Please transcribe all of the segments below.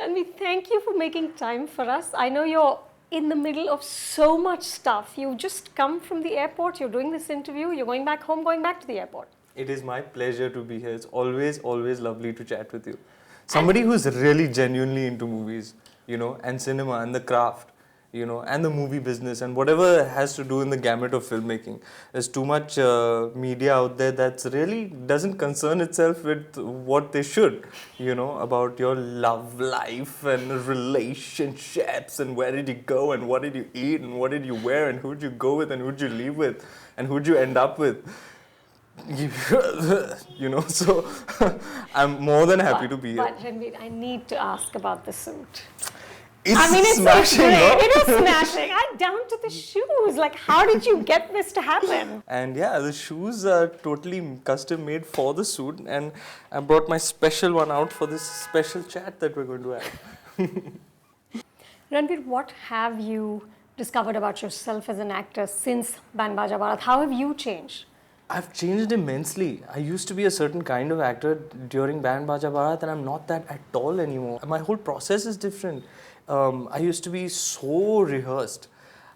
Ranveer, thank you for making time for us. I know you're in the middle of so much stuff. You've just come from the airport, you're doing this interview, you're going back home, going back to the airport. It is my pleasure to be here. It's always, always lovely to chat with you. Somebody who's really genuinely into movies, and cinema and the craft, and the movie business and whatever has to do in the gamut of filmmaking. There's too much media out there that really doesn't concern itself with what they should, about your love life and relationships and where did you go and what did you eat and what did you wear and who'd you go with and who'd you leave with and who'd you end up with. So I'm more than happy to be here. But Ranveer, I need to ask about the suit. It's smashing, It is smashing. Down to the shoes. Like, how did you get this to happen? And yeah, the shoes are totally custom made for the suit, and I brought my special one out for this special chat that we're going to have. Ranveer, what have you discovered about yourself as an actor since Band Baja Bharat? How have you changed? I've changed immensely. I used to be a certain kind of actor during Band Baja Bharat, and I'm not that at all anymore. My whole process is different. I used to be so rehearsed,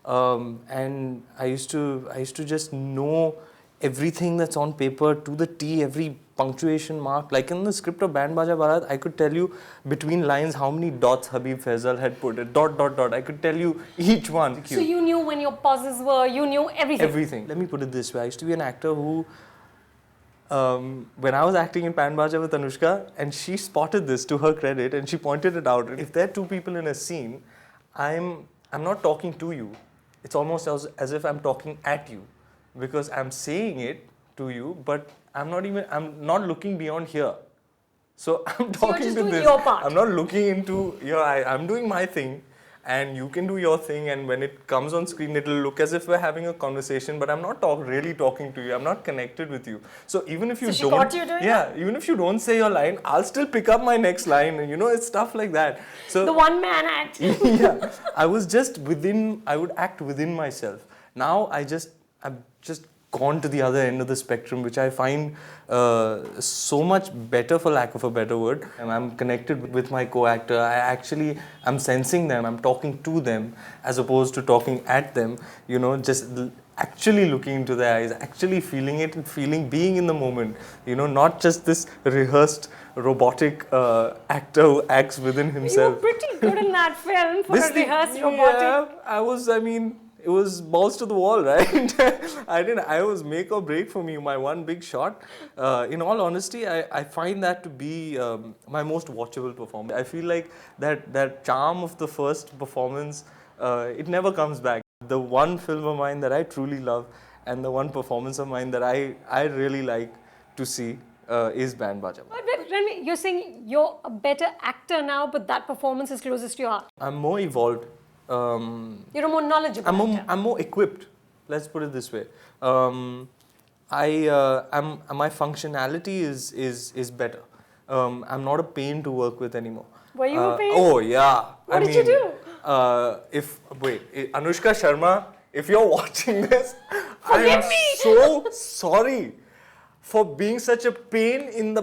and I used to just know everything that's on paper to the T, every punctuation mark. Like in the script of Band Baja Bharat, I could tell you between lines how many dots Habib Faisal had put it. Dot, dot, dot. I could tell you each one. So you knew when your pauses were, you knew everything. Everything. Let me put it this way. I used to be an actor who, when I was acting in Band Baja with Anushka, and she spotted this to her credit, and she pointed it out. If there are two people in a scene, I'm not talking to you. It's almost as if I'm talking at you, because I'm saying it to you, but I'm not looking beyond here. So I'm talking to this. Your part. I'm not looking into your eye. I'm doing my thing, and you can do your thing, and when it comes on screen, it'll look as if we're having a conversation, but I'm not really talking to you. I'm not connected with you. So even if you she caught you doing that? even if you don't say your line, I'll still pick up my next line, and it's stuff like that. So the one-man act. yeah, I would act within myself. Now I've just gone to the other end of the spectrum, which I find so much better, for lack of a better word. And I'm connected with my co-actor. I'm sensing them, I'm talking to them as opposed to talking at them, just actually looking into their eyes, actually feeling it and being in the moment, not just this rehearsed robotic actor who acts within himself. You were pretty good in that film for a rehearsed robotic. Yeah, it was balls to the wall, right? I was make or break for me, my one big shot. In all honesty, I find that to be my most watchable performance. I feel like that charm of the first performance, it never comes back. The one film of mine that I truly love and the one performance of mine that I really like to see is Band Baja. But Ranveer, you're saying you're a better actor now, but that performance is closest to your heart. I'm more evolved. You're a more knowledgeable actor. I'm more equipped. Let's put it this way. My functionality is better. I'm not a pain to work with anymore. Were you a pain? Oh yeah. What did you do? Anushka Sharma, if you're watching this, I Forgive am me. so sorry for being such a pain in the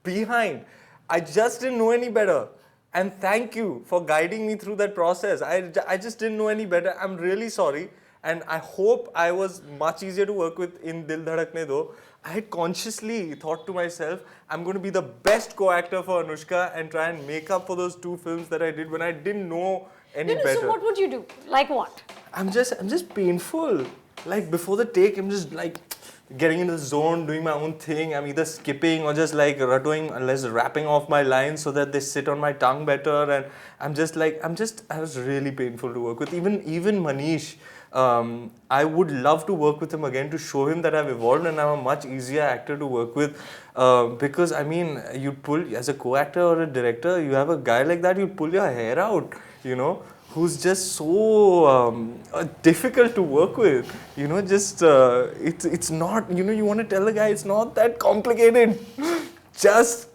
behind. I just didn't know any better. And thank you for guiding me through that process. I just didn't know any better. I'm really sorry. And I hope I was much easier to work with in Dil Dhadakne Do. I had consciously thought to myself, I'm going to be the best co-actor for Anushka and try and make up for those two films that I did when I didn't know any better. So what would you do? Like what? I'm just painful. Like before the take, I'm just like getting into the zone, doing my own thing. I'm either skipping or just like rapping off my lines so that they sit on my tongue better. And I was really painful to work with. Even Manish, I would love to work with him again to show him that I've evolved and I'm a much easier actor to work with. Because you pull, as a co-actor or a director, you have a guy like that, you pull your hair out, who's just so difficult to work with. It's not, you want to tell the guy it's not that complicated. Just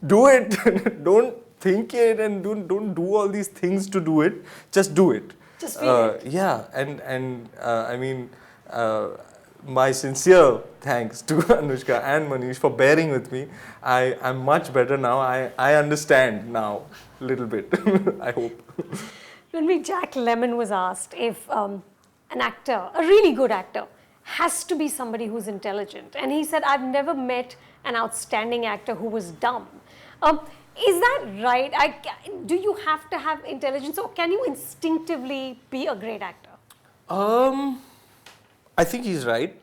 do it. Don't think it and don't do all these things to do it. Just do it. Just feel it. Yeah, and my sincere thanks to Anushka and Manish for bearing with me. I'm much better now. I understand now a little bit. I hope. When Jack Lemmon was asked if an actor, a really good actor, has to be somebody who's intelligent, and he said, "I've never met an outstanding actor who was dumb." Is that right? Do you have to have intelligence, or can you instinctively be a great actor? I think he's right,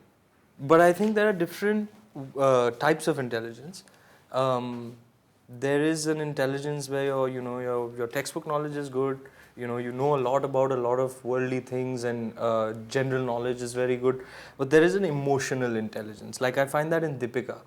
but I think there are different types of intelligence. There is an intelligence where your textbook knowledge is good. You know a lot about a lot of worldly things, and general knowledge is very good. But there is an emotional intelligence. Like I find that in Deepika,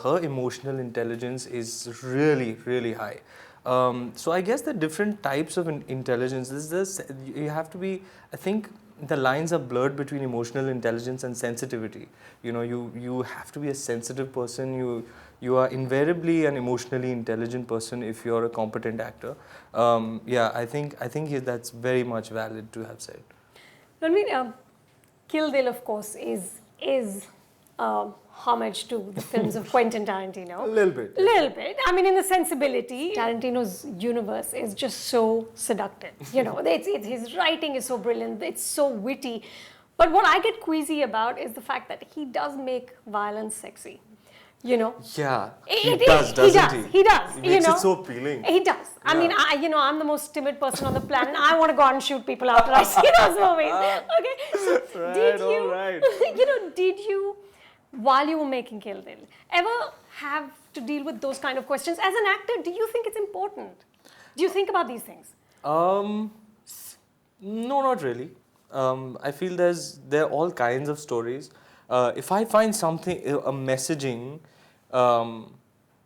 her emotional intelligence is really really high. So I guess the different types of intelligence is this. You have to be. I think the lines are blurred between emotional intelligence and sensitivity. You have to be a sensitive person. You are invariably an emotionally intelligent person if you're a competent actor. Yeah, I think that's very much valid to have said. Kill Bill, of course, is homage to the films of Quentin Tarantino. A little bit. Little bit. I mean, in the sensibility, Tarantino's universe is just so seductive. His writing is so brilliant. It's so witty. But what I get queasy about is the fact that he does make violence sexy. Yeah, he does, doesn't he? He does. He makes it so appealing. He does. Yeah. I mean, I'm the most timid person on the planet. I want to go out and shoot people after I see those movies. Okay, so right, did you, while you were making Kill Bill, ever have to deal with those kind of questions? As an actor, do you think it's important? Do you think about these things? No, not really. I feel there are all kinds of stories. If I find something, a messaging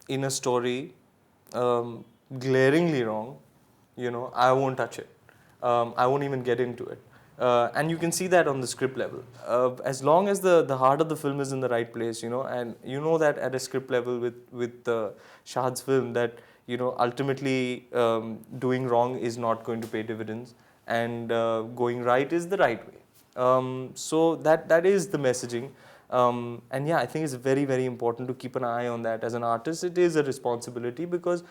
in a story glaringly wrong, I won't touch it. I won't even get into it. And you can see that on the script level. As long as the heart of the film is in the right place, and that at a script level with Shahad's film that ultimately doing wrong is not going to pay dividends, and going right is the right way. So that is the messaging. And yeah, I think it's very, very important to keep an eye on that. As an artist, it is a responsibility because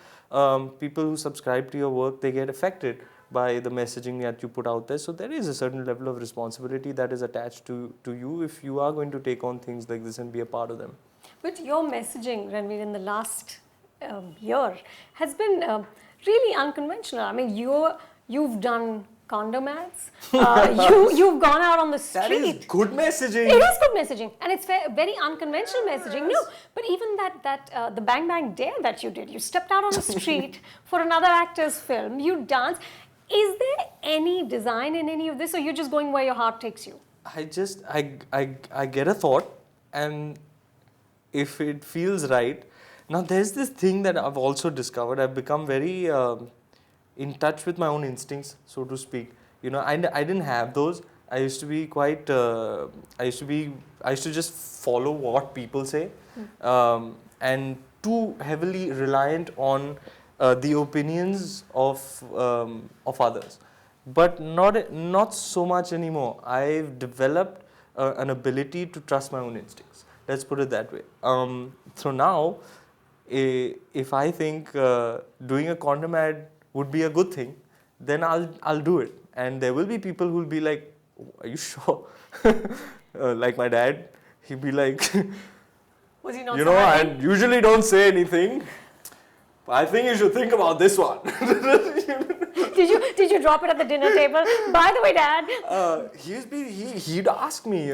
people who subscribe to your work, they get affected by the messaging that you put out there. So there is a certain level of responsibility that is attached to you if you are going to take on things like this and be a part of them. But your messaging, Ranveer, in the last year has been really unconventional. I mean, you've done condom ads. You've gone out on the street. That is good messaging. It is good messaging, and it's very unconventional messaging. No, but even the Bang Bang Dare that you did, you stepped out on the street for another actor's film. You danced. Is there any design in any of this, or you're just going where your heart takes you? I get a thought, and if it feels right. Now there's this thing that I've also discovered. I've become very in touch with my own instincts, so to speak. I didn't have those. I used to be quite. I used to just follow what people say, and too heavily reliant on the opinions of others. But not so much anymore. I've developed an ability to trust my own instincts. Let's put it that way. So now, if I think doing a condom ad would be a good thing, then I'll do it. And there will be people who'll be like, "Are you sure?" Like my dad, he'd be like, "Was he not?" I usually don't say anything. I think you should think about this one. Did you drop it at the dinner table? By the way, Dad. He'd ask me,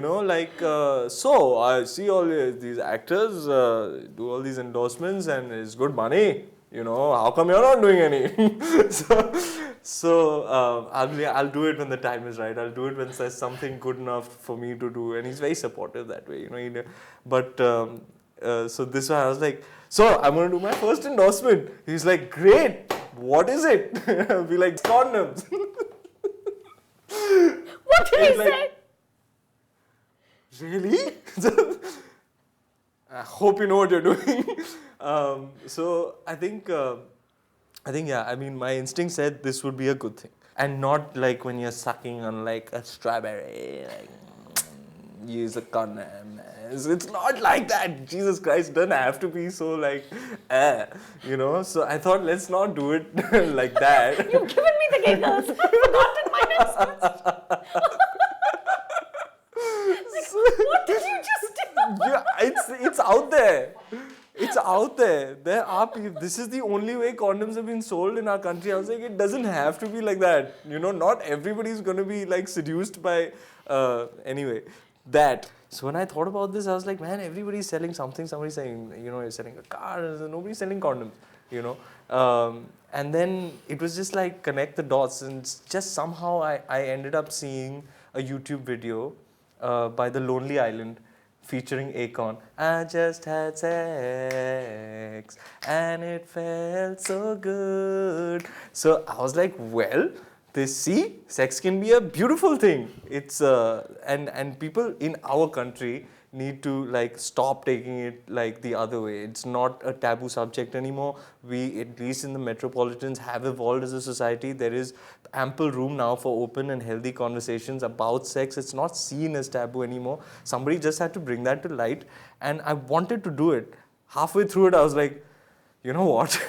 so I see all these actors do all these endorsements and it's good money. How come you're not doing any? So I'll do it when the time is right. I'll do it when there's something good enough for me to do, and he's very supportive that way. But so this one I was like, so I'm going to do my first endorsement. He's like, great. What is it? I'll be like, condoms. What did he say? Really? I hope you know what you're doing. So I think, yeah, I mean, my instinct said this would be a good thing. And not like when you're sucking on like a strawberry, like, He's a con man. It's not like that. Jesus Christ, doesn't have to be so like, you know. So I thought, let's not do it like that. You've given me the giggles. I've forgotten my next question. What did you just do? Yeah, it's out there. It's out there. There are people. This is the only way condoms have been sold in our country. I was like, it doesn't have to be like that. You know, not everybody's going to be like seduced by. Anyway, that. So when I thought about this, I was like, man, everybody's selling something. Somebody's saying, you know, you're selling a car. Nobody's selling condoms. You know. And then it was just like connect the dots, and just somehow I ended up seeing a YouTube video by The Lonely Island featuring Akon. I just had sex and it felt so good. So I was like, well, sex can be a beautiful thing. It's and people in our country need to like stop taking it like the other way. It's not a taboo subject anymore. We, at least in the metropolitans, have evolved as a society. There is ample room now for open and healthy conversations about sex. It's not seen as taboo anymore. Somebody just had to bring that to light, and I wanted to do it. Halfway through it, I was like, you know what?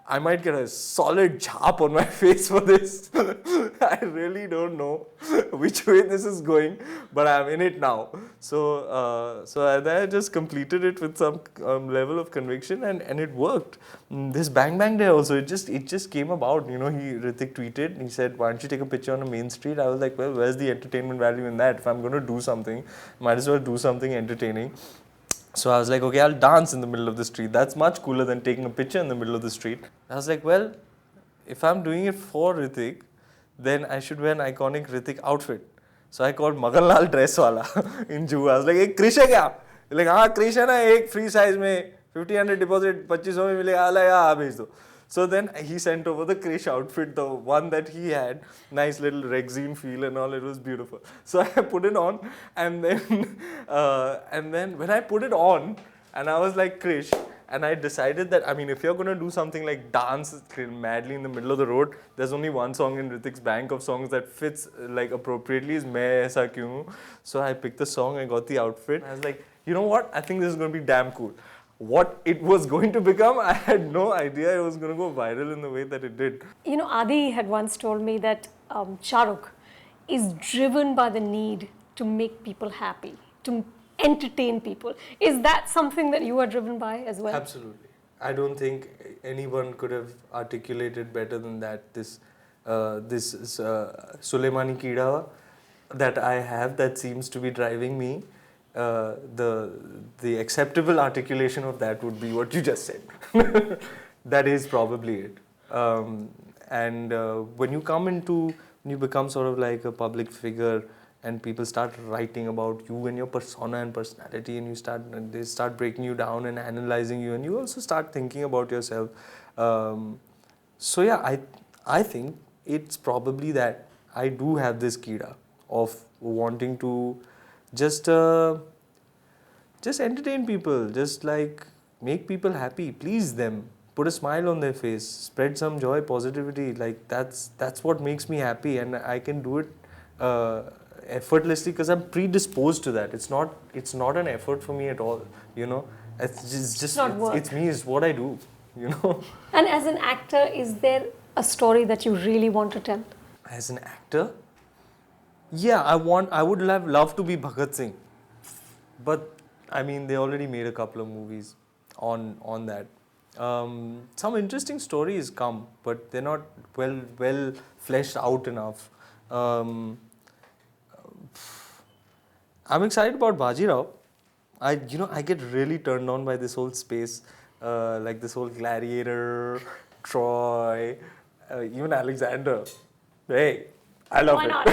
I might get a solid chop on my face for this. I really don't know which way this is going, but I'm in it now. So I just completed it with some level of conviction, and it worked. This Bang Bang Day also, it just came about. You know, Hrithik tweeted, he said, why don't you take a picture on a main street? I was like, well, where's the entertainment value in that? If I'm going to do something, might as well do something entertaining. So I was like, okay, I'll dance in the middle of the street. That's much cooler than taking a picture in the middle of the street. I was like, well, if I'm doing it for Hrithik, then I should wear an iconic Hrithik outfit. So I called Maganlal Dresswala in Juhu. I was like, hey, Krish hai kya? Like, हाँ, Krish है ना, एक free size में 1500 deposit 2500 में मिलेगा, आला यार भेज दो. So then he sent over the Krish outfit, the one that he had, nice little Rexine feel and all. It was beautiful. So I put it on, and then when I put it on, and I was like Krish, and I decided that, I mean, if you're gonna do something like dance madly in the middle of the road, there's only one song in Hrithik's bank of songs that fits like appropriately, is Main Aisa Kyun Hu. So I picked the song, I got the outfit, and I was like, you know what? I think this is gonna be damn cool. What it was going to become, I had no idea it was going to go viral in the way that it did. You know, Adi had once told me that Shah Rukh is driven by the need to make people happy, to entertain people. Is that something that you are driven by as well? Absolutely. I don't think anyone could have articulated better than that. This Suleimani Kida that I have, that seems to be driving me. The acceptable articulation of that would be what you just said. That is probably it. When you become sort of like a public figure, and people start writing about you and your persona and personality, and they start breaking you down and analyzing you, and you also start thinking about yourself. So yeah, I think it's probably that I do have this kida of wanting to just entertain people, just like make people happy, please them, put a smile on their face, spread some joy, positivity. Like that's what makes me happy, and I can do it effortlessly because I'm predisposed to that. It's not an effort for me at all. You know, it's not work. It's me. It's what I do. You know. And as an actor, is there a story that you really want to tell? As an actor, yeah, I would love to be Bhagat Singh, but I mean they already made a couple of movies on that. Some interesting stories come, but they're not well fleshed out enough. I'm excited about Bajirao. I get really turned on by this whole space, like this whole Gladiator, Troy, even Alexander. Hey, I love Why it. not?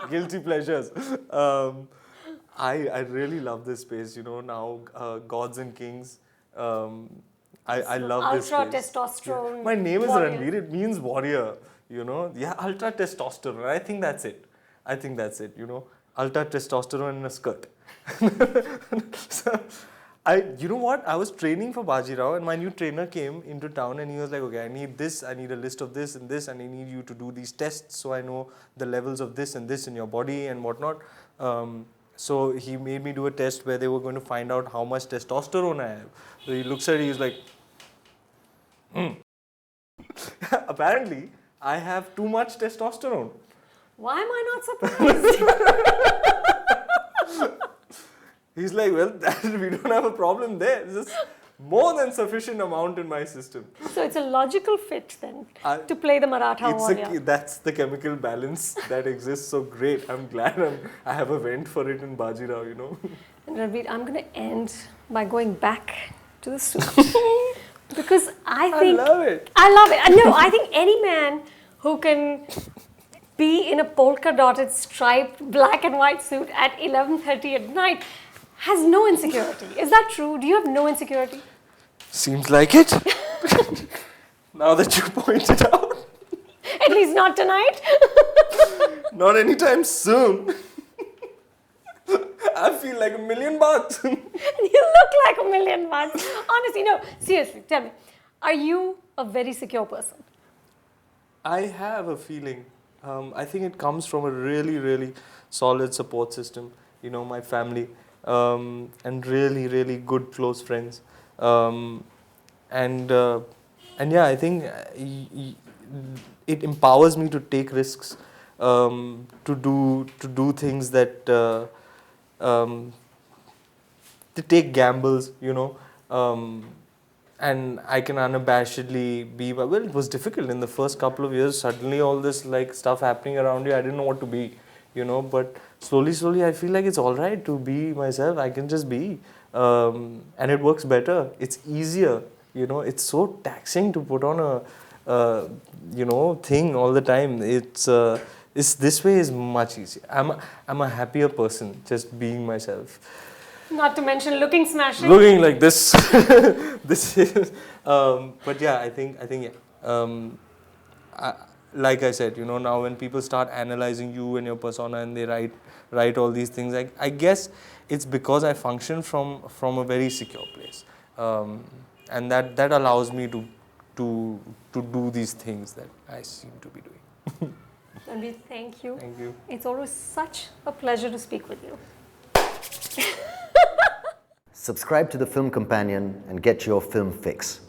Guilty pleasures. I really love this space. You know, now Gods and Kings. I love this space. Ultra testosterone. Yeah. My name is warrior. Ranveer. It means warrior. You know, yeah, ultra testosterone. I think that's it. You know, ultra testosterone in a skirt. So, you know what? I was training for Bajirao, and my new trainer came into town, and he was like, okay, I need this, I need a list of this and this, and I need you to do these tests so I know the levels of this and this in your body and whatnot. so he made me do a test where they were going to find out how much testosterone I have. So he looks at it, he's like, apparently I have too much testosterone. Why am I not surprised? He's like, well, we don't have a problem there. There's just more than sufficient amount in my system. So it's a logical fit then to play the Maratha warrior. That's the chemical balance that exists. So great. I'm glad I have a vent for it in Bajirao, you know. And Ranveer, I'm going to end by going back to the suit. Because I think... I love it. I love it. No, I think any man who can be in a polka dotted striped black and white suit at 11:30 at night has no insecurity. Is that true? Do you have no insecurity? Seems like it. Now that you point it out. At least not tonight. Not anytime soon. I feel like $1 million. You look like $1 million. Honestly, no. Seriously, tell me. Are you a very secure person? I have a feeling. I think it comes from a really, really solid support system. You know, my family and really, really good close friends. And yeah, I think it empowers me to take risks, to do things that to take gambles, you know. And I can unabashedly be, well, it was difficult in the first couple of years. Suddenly all this like stuff happening around you, I didn't know what to be, you know, but slowly I feel like it's all right to be myself. I can just be, and it works better. It's easier, you know. It's so taxing to put on a you know, thing all the time. It's this way is much easier. I'm a happier person just being myself. Not to mention looking smashing. Looking like this. This is, but yeah, I think yeah. Like I said, you know, now when people start analyzing you and your persona and they write all these things, I guess it's because I function from a very secure place, and that allows me to do these things that I seem to be doing. Ranveer, thank you. Thank you. It's always such a pleasure to speak with you. Subscribe to the Film Companion and get your film fix.